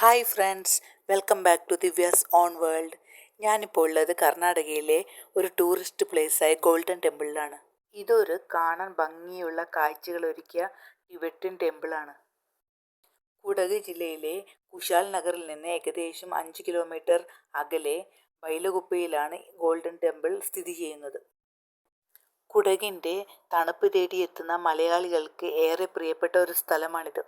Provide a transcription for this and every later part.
Hi friends, welcome back to Divya's own world. ഞാനിപ്പോൾ ഉള്ളത് കർണാടകയിലെ ഒരു ടൂറിസ്റ്റ് പ്ലേസായ ഗോൾഡൻ ടെമ്പിളിലാണ്. ഇതൊരു കാണാൻ ഭംഗിയുള്ള കാഴ്ചകൾ ഒരുക്കിയ ടിബറ്റൻ ടെമ്പിളാണ്. കുടക് ജില്ലയിലെ കുശാൽ നഗറിൽ നിന്ന് ഏകദേശം 5 കിലോമീറ്റർ അകലെ ബൈലകുപ്പയിലാണ് ഗോൾഡൻ ടെമ്പിൾ സ്ഥിതി ചെയ്യുന്നത്. കുടകിൻ്റെ തണുപ്പ് തേടിയെത്തുന്ന മലയാളികൾക്ക് ഏറെ പ്രിയപ്പെട്ട ഒരു സ്ഥലമാണിത്.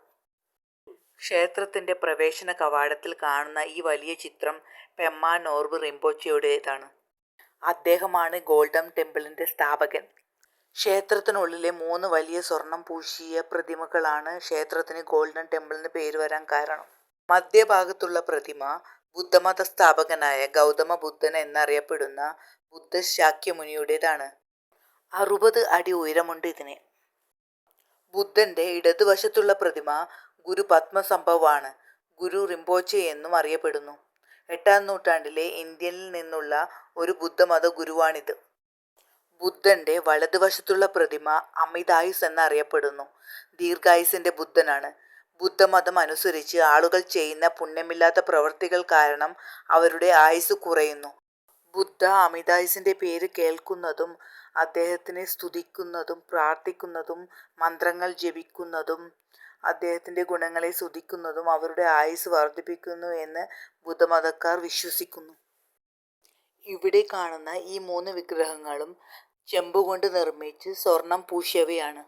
ക്ഷേത്രത്തിൻ്റെ പ്രവേശന കവാടത്തിൽ കാണുന്ന ഈ വലിയ ചിത്രം പെമ്മ നോർബ് റിംപോച്ചയുടേതാണ്. അദ്ദേഹമാണ് ഗോൾഡൻ ടെമ്പിളിൻ്റെ സ്ഥാപകൻ. ക്ഷേത്രത്തിനുള്ളിലെ 3 വലിയ സ്വർണം പൂശിയ പ്രതിമകളാണ് ക്ഷേത്രത്തിന് ഗോൾഡൻ ടെമ്പിൾ എന്ന് പേര് വരാൻ കാരണം. മധ്യഭാഗത്തുള്ള പ്രതിമ ബുദ്ധമത സ്ഥാപകനായ ഗൗതമ ബുദ്ധൻ എന്നറിയപ്പെടുന്ന ബുദ്ധ ശാക്യമുനിയുടേതാണ്. 60 അടി ഉയരമുണ്ട് ഇതിന്. ബുദ്ധൻ്റെ ഇടതുവശത്തുള്ള പ്രതിമ ഗുരു പത്മസംഭവാണ്. ഗുരു റിംപോച്ചെ എന്നും അറിയപ്പെടുന്നു. 8-ാം നൂറ്റാണ്ടിലെ ഇന്ത്യയിൽ നിന്നുള്ള ഒരു ബുദ്ധമത ഗുരുവാണിത്. ബുദ്ധൻ്റെ വലതുവശത്തുള്ള പ്രതിമ അമിതായുസ് എന്നറിയപ്പെടുന്നു. ദീർഘായുസിൻ്റെ ബുദ്ധനാണ്. ബുദ്ധമതം അനുസരിച്ച് ആളുകൾ ചെയ്യുന്ന പുണ്യമില്ലാത്ത പ്രവൃത്തികൾ കാരണം അവരുടെ ആയുസ് കുറയുന്നു. ബുദ്ധ അമിതായുസിൻ്റെ പേര് കേൾക്കുന്നതും അദ്ദേഹത്തിനെ സ്തുതിക്കുന്നതും പ്രാർത്ഥിക്കുന്നതും മന്ത്രങ്ങൾ ജപിക്കുന്നതും അദ്ദേഹത്തിൻ്റെ ഗുണങ്ങളെ സ്തുതിക്കുന്നതും അവരുടെ ആയുസ് വർദ്ധിപ്പിക്കുന്നു എന്ന് ബുദ്ധമതക്കാർ വിശ്വസിക്കുന്നു. ഇവിടെ കാണുന്ന ഈ 3 വിഗ്രഹങ്ങളും ചെമ്പുകൊണ്ട് നിർമ്മിച്ച് സ്വർണം പൂശിയവയാണ്.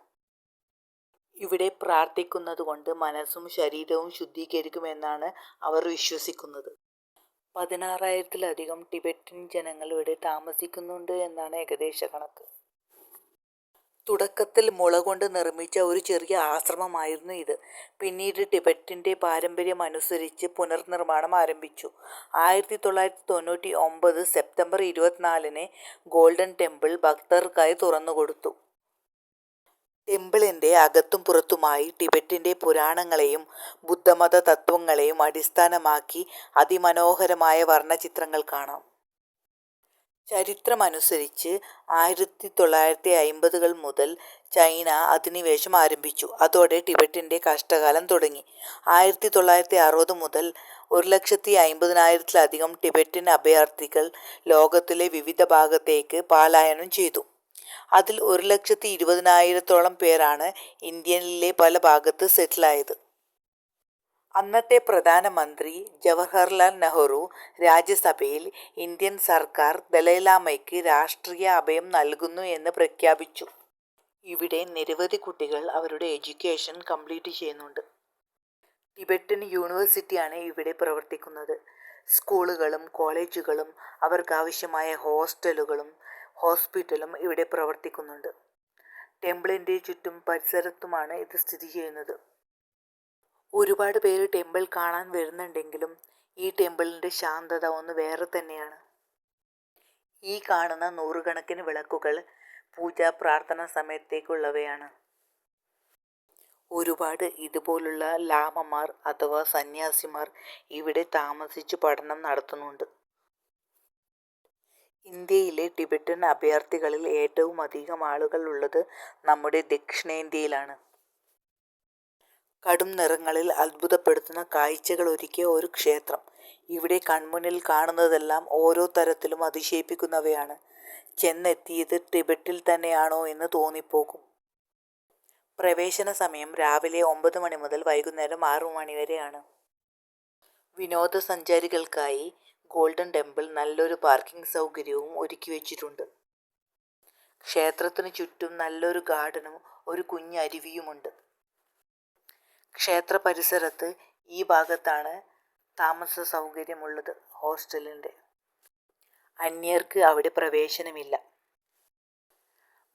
ഇവിടെ പ്രാർത്ഥിക്കുന്നതുകൊണ്ട് മനസ്സും ശരീരവും ശുദ്ധീകരിക്കുമെന്നാണ് അവർ വിശ്വസിക്കുന്നത്. 16,000-ലധികം ടിബറ്റൻ ജനങ്ങൾ ഇവിടെ താമസിക്കുന്നുണ്ട് എന്നാണ് ഏകദേശ കണക്ക്. തുടക്കത്തിൽ മുള കൊണ്ട് നിർമ്മിച്ച ഒരു ചെറിയ ആശ്രമമായിരുന്നു ഇത്. പിന്നീട് ടിബറ്റിൻ്റെ പാരമ്പര്യം അനുസരിച്ച് പുനർനിർമ്മാണം ആരംഭിച്ചു. 1999 സെപ്റ്റംബർ 24-ന് ഗോൾഡൻ ടെമ്പിൾ ഭക്തർക്കായി തുറന്നുകൊടുത്തു. ടെമ്പിളിൻ്റെ അകത്തും പുറത്തുമായി ടിബറ്റിൻ്റെ പുരാണങ്ങളെയും ബുദ്ധമത തത്വങ്ങളെയും അടിസ്ഥാനമാക്കി അതിമനോഹരമായ വർണ്ണചിത്രങ്ങൾ കാണാം. ചരിത്രമനുസരിച്ച് 1950-കൾ മുതൽ ചൈന അധിനിവേശം ആരംഭിച്ചു. അതോടെ ടിബറ്റിൻ്റെ കഷ്ടകാലം തുടങ്ങി. 1960 മുതൽ 1,50,000-ലധികം ടിബറ്റൻ അഭയാർത്ഥികൾ ലോകത്തിലെ വിവിധ ഭാഗത്തേക്ക് പലായനം ചെയ്തു. അതിൽ 1,20,000-ഓളം പേരാണ് ഇന്ത്യയിലെ പല ഭാഗത്ത് സെറ്റിലായത്. അന്നത്തെ പ്രധാനമന്ത്രി ജവഹർലാൽ നെഹ്റു രാജ്യസഭയിൽ ഇന്ത്യൻ സർക്കാർ ദലൈലാമയ്ക്ക് രാഷ്ട്രീയ അഭയം നൽകുന്നു എന്ന് പ്രഖ്യാപിച്ചു. ഇവിടെ നിരവധി കുട്ടികൾ അവരുടെ എഡ്യൂക്കേഷൻ കംപ്ലീറ്റ് ചെയ്യുന്നുണ്ട്. ടിബറ്റൻ യൂണിവേഴ്സിറ്റിയാണ് ഇവിടെ പ്രവർത്തിക്കുന്നത്. സ്കൂളുകളും കോളേജുകളും അവർക്കാവശ്യമായ ഹോസ്റ്റലുകളും ഹോസ്പിറ്റലും ഇവിടെ പ്രവർത്തിക്കുന്നുണ്ട്. ടെമ്പിളിൻ്റെ ചുറ്റും പരിസരത്തുമാണ് ഇത് സ്ഥിതി ചെയ്യുന്നത്. ഒരുപാട് പേര് ടെമ്പിൾ കാണാൻ വരുന്നുണ്ടെങ്കിലും ഈ ടെമ്പിളിൻ്റെ ശാന്തത ഒന്ന് വേറെ തന്നെയാണ്. ഈ കാണുന്ന നൂറുകണക്കിന് വിളക്കുകൾ പൂജാ പ്രാർത്ഥന സമയത്തേക്കുള്ളവയാണ്. ഒരുപാട് ഇതുപോലുള്ള ലാമമാർ അഥവാ സന്യാസിമാർ ഇവിടെ താമസിച്ച് പഠനം നടത്തുന്നുണ്ട്. ഇന്ത്യയിലെ ടിബറ്റൻ അഭയാർത്ഥികളിൽ ഏറ്റവും അധികം ആളുകൾ ഉള്ളത് നമ്മുടെ ദക്ഷിണേന്ത്യയിലാണ്. കടും നിറങ്ങളിൽ അത്ഭുതപ്പെടുത്തുന്ന കാഴ്ചകൾ ഒരുക്കിയ ഒരു ക്ഷേത്രം. ഇവിടെ കൺമുന്നിൽ കാണുന്നതെല്ലാം ഓരോ തരത്തിലും അതിശയിപ്പിക്കുന്നവയാണ്. ചെന്നെത്തിയത് ടിബറ്റിൽ തന്നെയാണോ എന്ന് തോന്നിപ്പോകും. പ്രവേശന സമയം രാവിലെ 9 മണി മുതൽ വൈകുന്നേരം 6 മണി വരെയാണ്. വിനോദസഞ്ചാരികൾക്കായി ഗോൾഡൻ ടെമ്പിൾ നല്ലൊരു പാർക്കിംഗ് സൗകര്യവും ഒരുക്കി വെച്ചിട്ടുണ്ട്. ക്ഷേത്രത്തിന് ചുറ്റും നല്ലൊരു ഗാർഡനും ഒരു കുഞ്ഞരുവിയുമുണ്ട്. ക്ഷേത്ര പരിസരത്ത് ഈ ഭാഗത്താണ് താമസ സൗകര്യമുള്ളത്. ഹോസ്റ്റലിൻ്റെ അന്യർക്ക് അവിടെ പ്രവേശനമില്ല.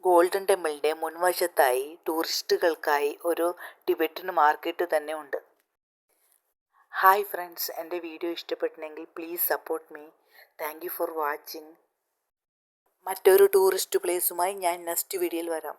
ഗോൾഡൻ ടെമ്പിളിൻ്റെ മുൻവശത്തായി ടൂറിസ്റ്റുകൾക്കായി ഒരു ടിബറ്റൻ മാർക്കറ്റ് തന്നെ ഉണ്ട്. ഹായ് ഫ്രണ്ട്സ്, എൻ്റെ വീഡിയോ ഇഷ്ടപ്പെട്ടെങ്കിൽ please support me. Thank you for watching. മറ്റൊരു ടൂറിസ്റ്റ് പ്ലേസുമായി ഞാൻ നെക്സ്റ്റ് വീഡിയോയിൽ വരാം.